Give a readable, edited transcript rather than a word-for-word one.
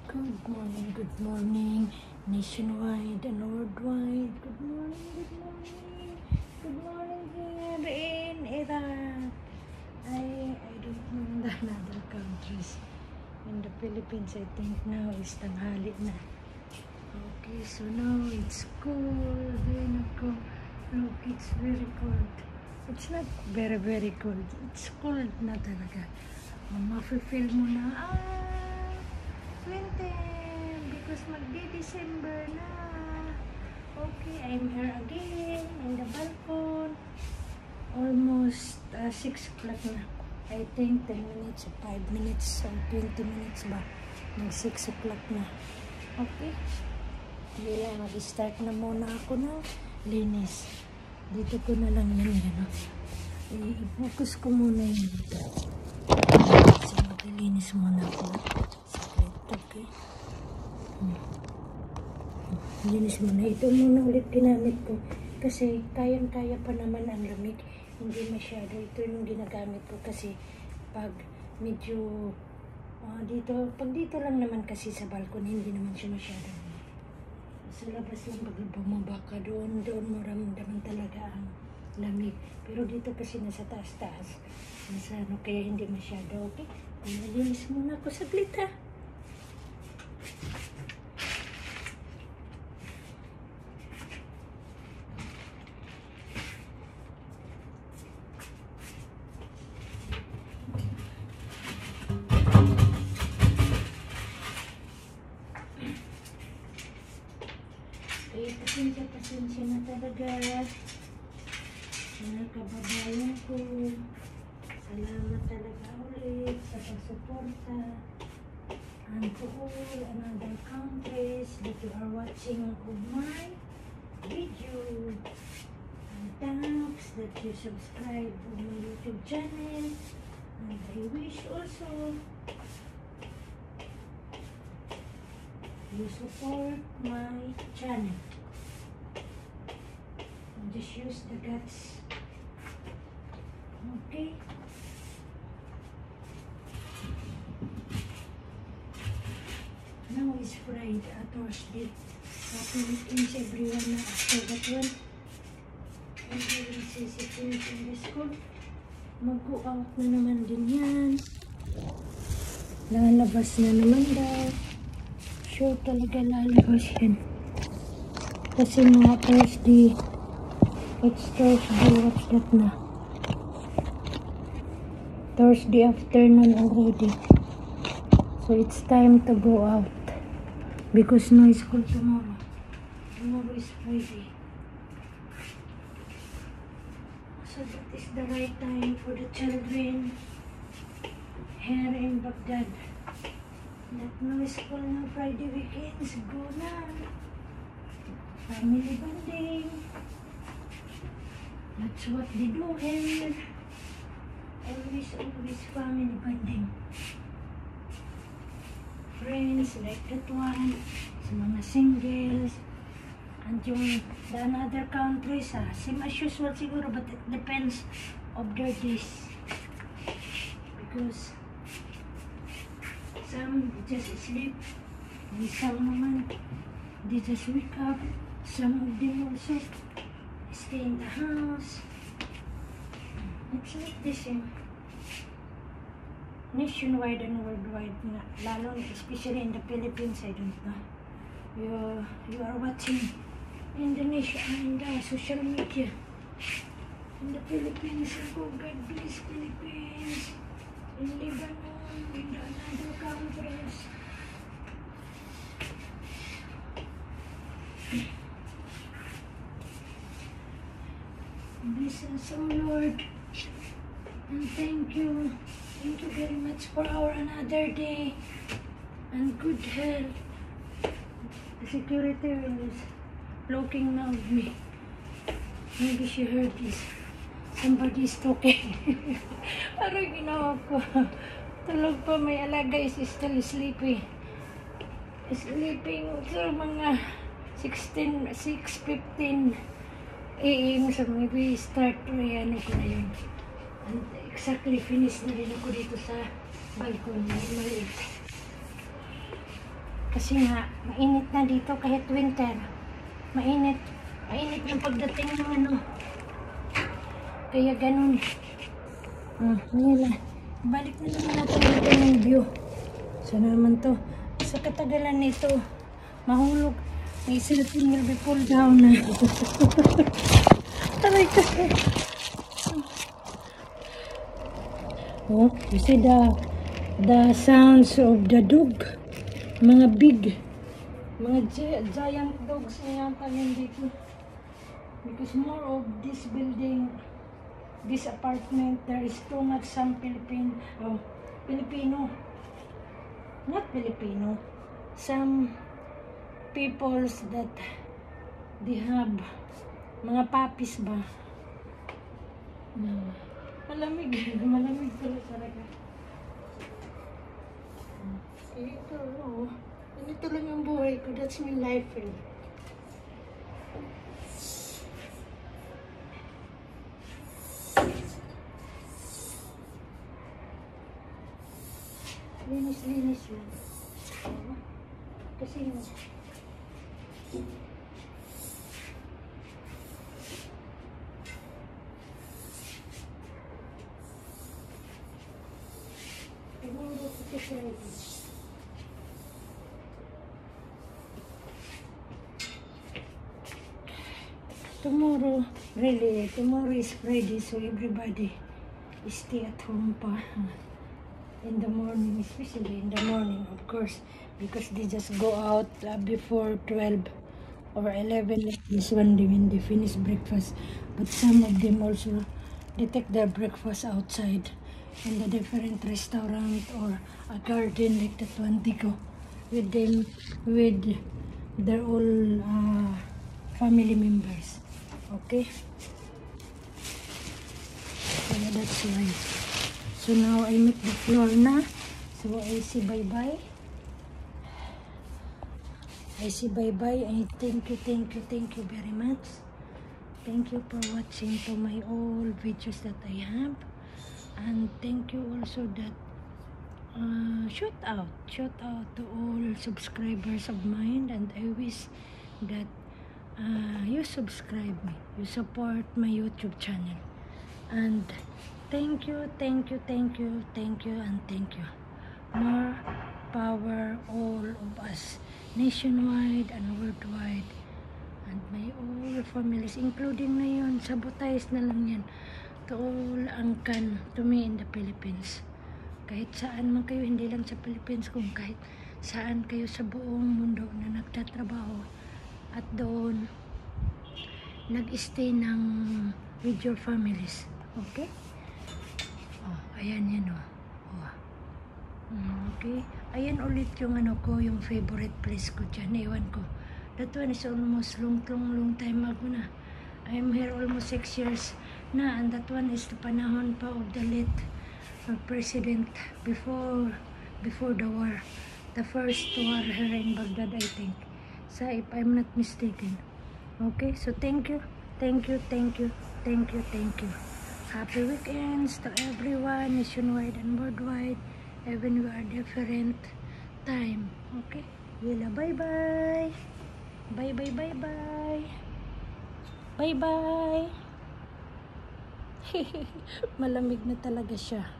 Good morning, nationwide and worldwide. Good morning, good morning, good morning here in Iraq. I don't know the other countries. In the Philippines, I think now is tanghali na. Okay, so now it's cold. Look, it's very cold. It's not very cold. It's cold na talaga. Mafe-feel mo na, winter, because magdi-December na. Okay, I'm here again in the balcony. Almost 6 o'clock na. I think 10 minutes, 5 minutes, or 20 minutes ba. Mag 6 o'clock na. Okay. Kaya mag-start na muna ako ng linis. Dito ko na lang yan. I-focus ko muna yun dito. So, maglilinis muna ako. Okay. Linis muna. Ito muna ulit ginamit ko. Kasi kayang-kaya pa naman ang lamig. Hindi masyado. Ito yung ginagamit ko kasi pag medyo pag dito lang naman kasi sa balcony, hindi naman siya masyado. Sa labas lang pag bumaba ka doon maramdaman talaga ang lamig. Pero dito kasi nasa taas-taas. Kaya hindi masyado. Okay? Nalinis muna ako saglit ha. Pasensya na talaga mga kababayan ko. Salamat talaga ulit sa pagsuporta. And to all another countries that you are watching of my video. And thanks that you subscribe to my YouTube channel. And I wish also you support my channel. Just use the guts. Okay. Now is Friday, Thursday. Happy weekends everyone na after that one. Everyone says it in the school. Mag-go out na naman din yan. Lalabas na naman daw. Sure talaga lalabas yan. Kasi nga Thursday. It's Thursday, what's that na? Thursday afternoon already. So it's time to go out. Because no school tomorrow. Tomorrow is Friday. So that is the right time for the children here in Baghdad. That no school na Friday weekends. Go na. Family bonding. That's what they do here. Always family bonding. Friends like that one. Sa mga singles. And yung the another countries, same as usual siguro, but it depends of their days. Because some just sleep. And some naman, they just wake up. Some of them also stay in the house. It's not the same. Nationwide and worldwide, lalo especially in the Philippines, I don't know. You are watching Indonesia and social media. In the Philippines, oh God bless Philippines. In Lebanon, in the another countries. Bless us, O Lord, and thank you very much for our another day and good health. The security is looking now at me. Maybe she heard this. Somebody is talking. Parang ginawa ko. Tulog pa, may alaga is still sleeping. Sleeping so mga 6:15 AM, so maybe start ko yan ko na yun. And exactly finish na rin ako dito sa balcony. Maliit. Kasi nga, mainit na dito kahit winter. Mainit. Mainit na pagdating ng ano. Kaya ganun. Ngayon balik na naman natin dito ng view. Sana naman to. Sa katagalan nito, mahulog. May cellphone will be pulled down na. Aray ka. Oh, you see the sounds of the dog. Mga big, mga giant dogs na yata nandito. Because more of this building, this apartment, there is too much some Filipino, not Filipino, some peoples that they have mga puppies ba. Malamig, malamig talaga. Ito, ganito lang ang buhay ko. That's my life. Linis lang. Kasi tomorrow is Friday, so everybody stay at home pa in the morning, especially in the morning, of course, because they just go out before 12 or 11 like this one when they finish breakfast. But some of them also, they take their breakfast outside in the different restaurant or a garden like that one. They go with them, with their all family members. Okay, so that's why. So now I make the floor na. So I say bye-bye. I say bye-bye. I thank you very much. Thank you for watching to my all videos that I have. And thank you also that shout out to all subscribers of mine, and I wish that you subscribe me, you support my YouTube channel, and thank you, and thank you. More power all of us, nationwide and worldwide, and my all families, including na yun, sabotage na lang yan, to all angkan to me in the Philippines. Kahit saan man kayo, hindi lang sa Philippines, kung kahit saan kayo sa buong mundo na nagtatrabaho at doon nag-stay ng with your families. Okay? Oh, ayan yan oh. Okay? Ayan ulit yung ano ko, yung favorite place ko dyan. Ewan ko. That one is almost long time ago na. I'm here almost 6 years na, and that one is the panahon pa of the late president before the war. The first war here in Baghdad, I think. So if I'm not mistaken. Okay, so thank you. Happy weekends to everyone, nationwide and worldwide, even we are different time. Okay, Wila, bye-bye. Bye-bye. Malamig na talaga siya.